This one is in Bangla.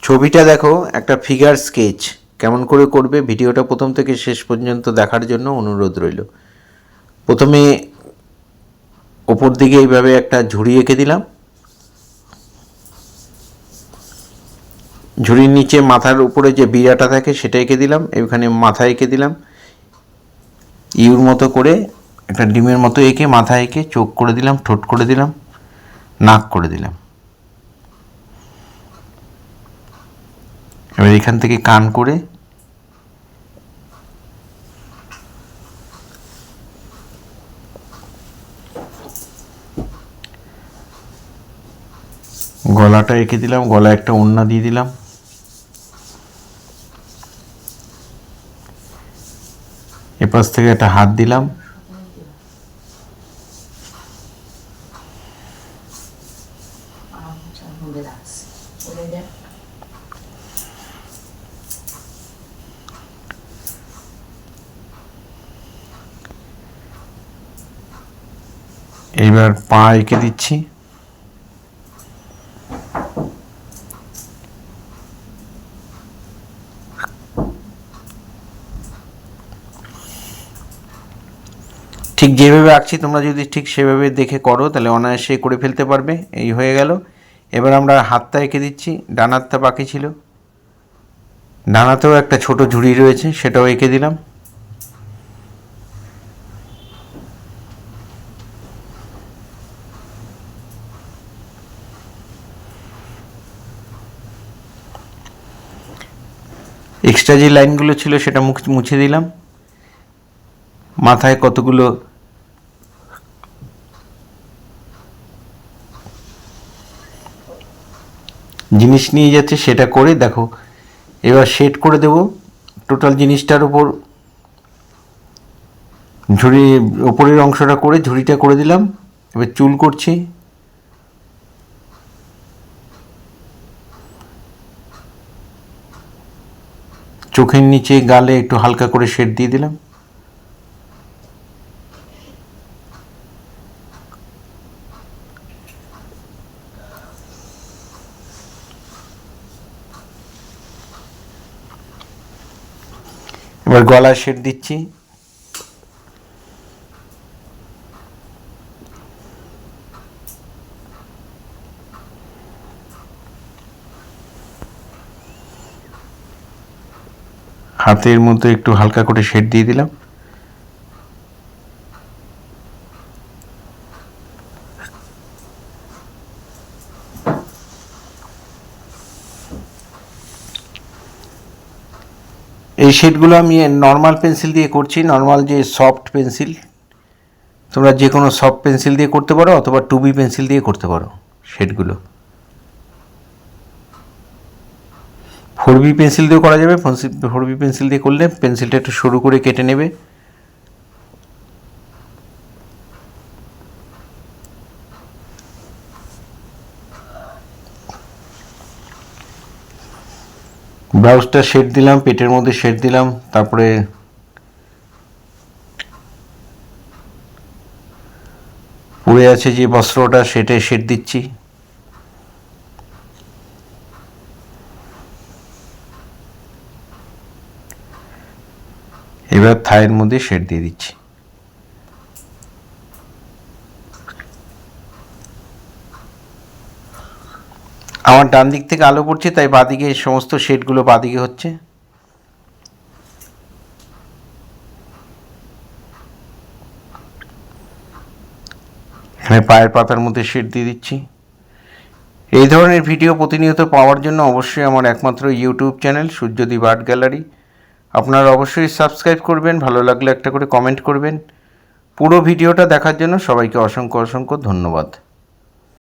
ছবিটা দেখো, একটা ফিগার স্কেচ কেমন করে করবে ভিডিওটা প্রথম থেকে শেষ পর্যন্ত দেখার জন্য অনুরোধ রইল। প্রথমে ওপর দিকে এইভাবে একটা ঝুড়ি এঁকে দিলাম, ঝুড়ির নিচে মাথার উপরে যে বিড়াটা থাকে সেটা এঁকে দিলাম, এখানে মাথা এঁকে দিলাম, ইউর মতো করে একটা ডিমের মতো এঁকে মাথা এঁকে চোখ করে দিলাম, ঠোঁট করে দিলাম, নাক করে দিলাম। এবার এখান থেকে কান করে গলাটা এঁকে দিলাম, গলায় একটা ওড়না দিয়ে দিলাম, এপাশ থেকে একটা হাত দিলাম, এইবার পা এঁকে দিচ্ছি, ঠিক যেভাবে আঁকছি তোমরা যদি ঠিক সেভাবে দেখে করো তাহলে অনায়াসে করে ফেলতে পারবে। এই হয়ে গেল। এবার আমরা হাতটা এঁকে দিচ্ছি, ডান হাতটা বাকি ছিল, ডান হাতেও একটা ছোট ঝুড়ি রয়েছে সেটাও এঁকে দিলাম। এক্সট্রা যে লাইনগুলো ছিল সেটা মুছে দিলাম। মাথায় কতগুলো জিনিস নিয়ে যাচ্ছে সেটা করে দেখো। এবার শেড করে দেব টোটাল জিনিসটার উপর, ঝুড়ি ওপরের অংশটা করে ঝুড়িটা করে দিলাম। এবার চুল করছি, চোখের নিচে গালে একটু হালকা করে শেড দিয়ে দিলাম। এবার গলায় শেড দিচ্ছি, হাতের মধ্যে একটু হালকা করে শেড দিয়ে দিলাম। এই শেডগুলো আমি নর্মাল পেন্সিল দিয়ে করছি, নর্মাল যে সফট পেন্সিল, তোমরা যে কোনো সফট পেন্সিল দিয়ে করতে পারো অথবা 2B পেন্সিল দিয়ে করতে পারো শেডগুলো। 4B পেন্সিল দিয়েও করা যাবে, 4B পেন্সিল দিয়ে করলে পেন্সিলটা একটু সরু করে কেটে নেবে। ব্লাউজটা শেড দিলাম, পেটের মধ্যে শেড দিলাম, তারপরে পড়ে আছে যে বস্ত্রটা সেটাই শেড দিচ্ছি। এবার থায়ের মধ্যে শেড দিয়ে দিচ্ছি। আমার ডান দিক থেকে আলো পড়ছে তাই বাঁদিকে সমস্ত শেডগুলো বাঁদিকে হচ্ছে। এখানে পায়ের পাতার মধ্যে শেড দিয়ে দিচ্ছি। এই ধরনের ভিডিও প্রতিনিয়ত পাওয়ার জন্য অবশ্যই আমার একমাত্র YouTube channel Suryadip art gallery আপনারা অবশ্যই সাবস্ক্রাইব করবেন, ভালো লাগলে একটা করে কমেন্ট করবেন। পুরো ভিডিওটা দেখার জন্য সবাইকে অসংখ্য অসংখ্য ধন্যবাদ।